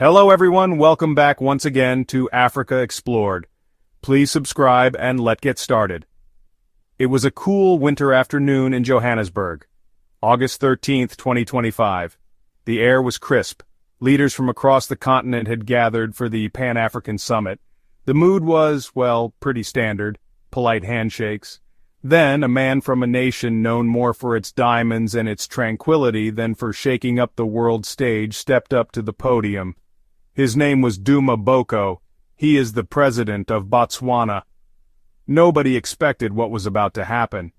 Hello everyone, welcome back once again to Africa Explored. Please subscribe and let's get started. It was a cool winter afternoon in Johannesburg, August 13th, 2025. The air was crisp. Leaders from across the continent had gathered for the Pan-African Summit. The mood was, well, pretty standard, polite handshakes. Then, a man from a nation known more for its diamonds and its tranquility than for shaking up the world stage stepped up to the podium. His name was Duma Boko. He is the president of Botswana. Nobody expected what was about to happen.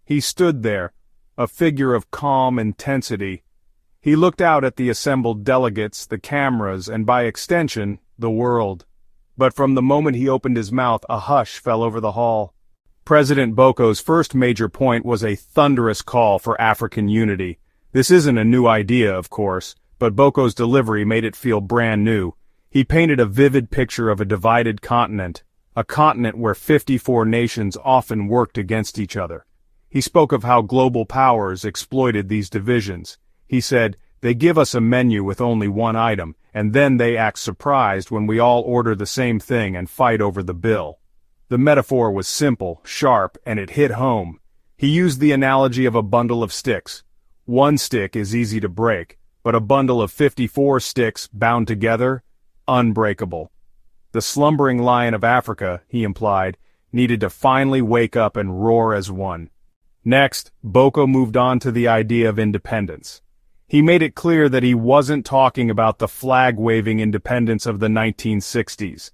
He stood there, a figure of calm intensity. He looked out at the assembled delegates, the cameras, and by extension, the world. But from the moment he opened his mouth, a hush fell over the hall. President Boko's first major point was a thunderous call for African unity. This isn't a new idea, of course, but Boko's delivery made it feel brand new. He painted a vivid picture of a divided continent, a continent where 54 nations often worked against each other. He spoke of how global powers exploited these divisions. He said, "They give us a menu with only one item, and then they act surprised when we all order the same thing and fight over the bill." The metaphor was simple, sharp, and it hit home. He used the analogy of a bundle of sticks. One stick is easy to break, but a bundle of 54 sticks bound together, unbreakable. The slumbering lion of Africa, he implied, needed to finally wake up and roar as one. Next, Boko moved on to the idea of independence. He made it clear that he wasn't talking about the flag-waving independence of the 1960s.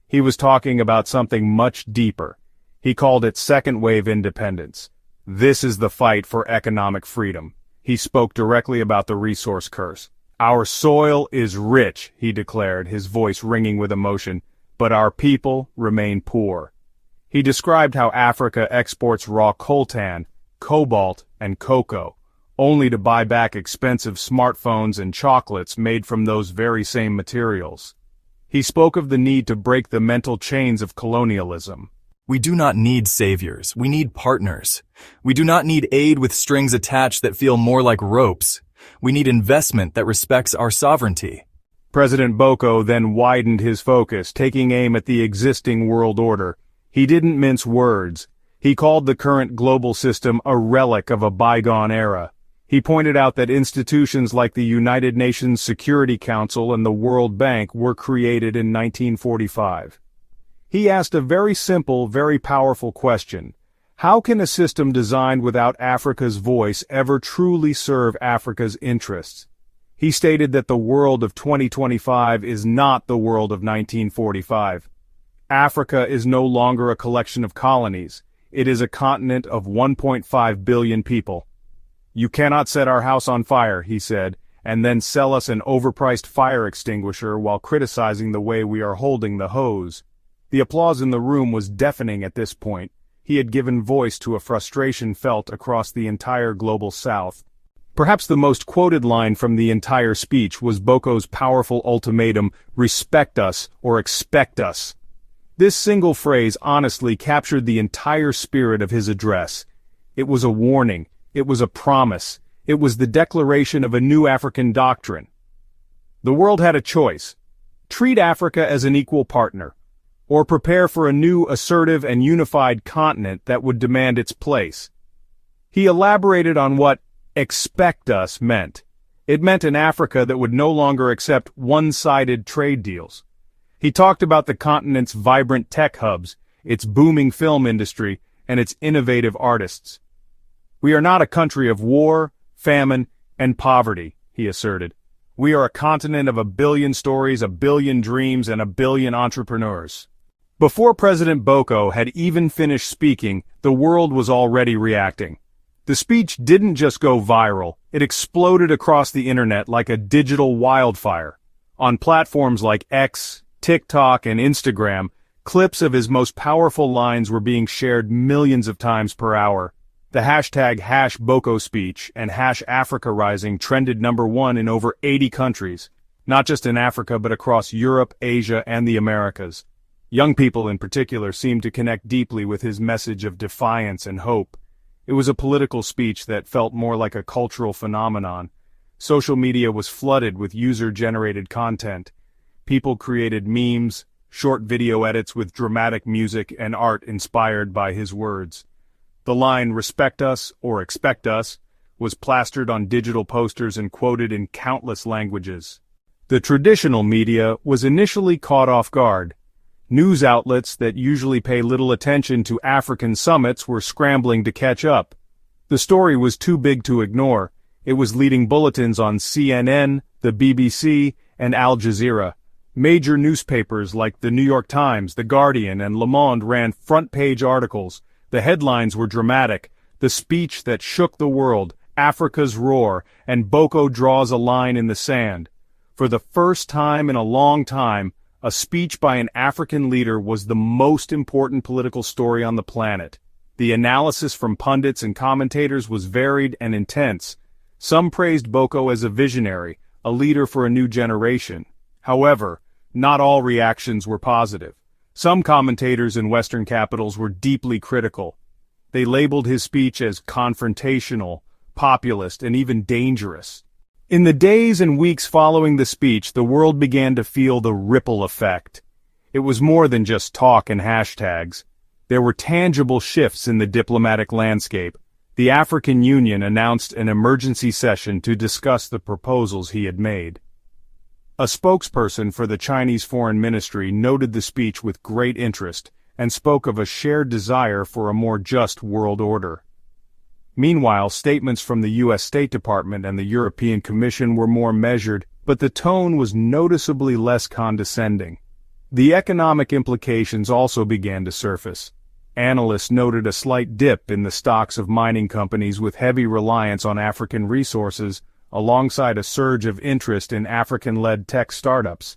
He was talking about something much deeper. He called it second-wave independence. This is the fight for economic freedom. He spoke directly about the resource curse. "Our soil is rich," he declared, his voice ringing with emotion, "but our people remain poor." He described how Africa exports raw coltan, cobalt, and cocoa, only to buy back expensive smartphones and chocolates made from those very same materials. He spoke of the need to break the mental chains of colonialism. We do not need saviors, we need partners. We do not need aid with strings attached that feel more like ropes. We need investment that respects our sovereignty. President Boko then widened his focus, taking aim at the existing world order. He didn't mince words. He called the current global system a relic of a bygone era. He pointed out that institutions like the United Nations Security Council and the World Bank were created in 1945. He asked a very simple, very powerful question. How can a system designed without Africa's voice ever truly serve Africa's interests? He stated that the world of 2025 is not the world of 1945. Africa is no longer a collection of colonies. It is a continent of 1.5 billion people. "You cannot set our house on fire," he said, "and then sell us an overpriced fire extinguisher while criticizing the way we are holding the hose." The applause in the room was deafening at this point. He had given voice to a frustration felt across the entire global south. Perhaps the most quoted line from the entire speech was Boko's powerful ultimatum, "Respect us or expect us." This single phrase honestly captured the entire spirit of his address. It was a warning. It was a promise. It was the declaration of a new African doctrine. The world had a choice. Treat Africa as an equal partner, or prepare for a new assertive and unified continent that would demand its place. He elaborated on what "expect us" meant. It meant an Africa that would no longer accept one-sided trade deals. He talked about the continent's vibrant tech hubs, its booming film industry, and its innovative artists. "We are not a country of war, famine, and poverty," he asserted. "We are a continent of 1 billion stories, 1 billion dreams, and 1 billion entrepreneurs." Before President Boko had even finished speaking, the world was already reacting. The speech didn't just go viral, it exploded across the internet like a digital wildfire. On platforms like X, TikTok, and Instagram, clips of his most powerful lines were being shared millions of times per hour. The hashtag #BokoSpeech and #AfricaRising trended #1 in over 80 countries, not just in Africa but across Europe, Asia, and the Americas. Young people in particular seemed to connect deeply with his message of defiance and hope. It was a political speech that felt more like a cultural phenomenon. Social media was flooded with user-generated content. People created memes, short video edits with dramatic music and art inspired by his words. The line "respect us or expect us" was plastered on digital posters and quoted in countless languages. The traditional media was initially caught off guard. News outlets that usually pay little attention to African summits were scrambling to catch up. The story was too big to ignore. It was leading bulletins on CNN, the BBC, and Al Jazeera. Major newspapers like the New York Times, The Guardian, and Le Monde ran front-page articles. The headlines were dramatic: "The speech that shook the world, Africa's roar, and Boko draws a line in the sand." For the first time in a long time, a speech by an African leader was the most important political story on the planet. The analysis from pundits and commentators was varied and intense. Some praised Boko as a visionary, a leader for a new generation. However, not all reactions were positive. Some commentators in Western capitals were deeply critical. They labeled his speech as confrontational, populist, and even dangerous. In the days and weeks following the speech, the world began to feel the ripple effect. It was more than just talk and hashtags. There were tangible shifts in the diplomatic landscape. The African Union announced an emergency session to discuss the proposals he had made. A spokesperson for the Chinese Foreign Ministry noted the speech with great interest and spoke of a shared desire for a more just world order. Meanwhile, statements from the U.S. State Department and the European Commission were more measured, but the tone was noticeably less condescending. The economic implications also began to surface. Analysts noted a slight dip in the stocks of mining companies with heavy reliance on African resources, alongside a surge of interest in African-led tech startups.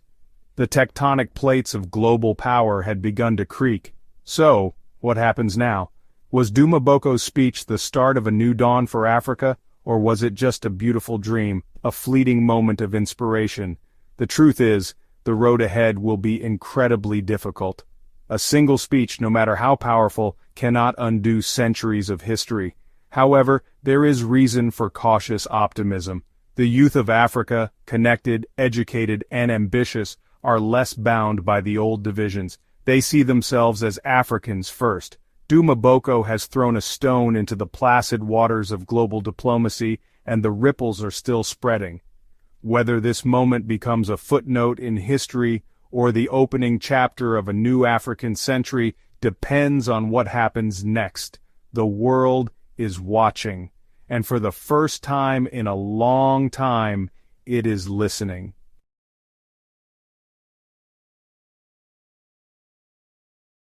The tectonic plates of global power had begun to creak. So, what happens now? Was Duma Boko's speech the start of a new dawn for Africa, or was it just a beautiful dream, a fleeting moment of inspiration? The truth is, the road ahead will be incredibly difficult. A single speech, no matter how powerful, cannot undo centuries of history. However, there is reason for cautious optimism. The youth of Africa, connected, educated, and ambitious, are less bound by the old divisions. They see themselves as Africans first. Duma Boko has thrown a stone into the placid waters of global diplomacy, and the ripples are still spreading. Whether this moment becomes a footnote in history or the opening chapter of a new African century depends on what happens next. The world is watching, and for the first time in a long time, it is listening.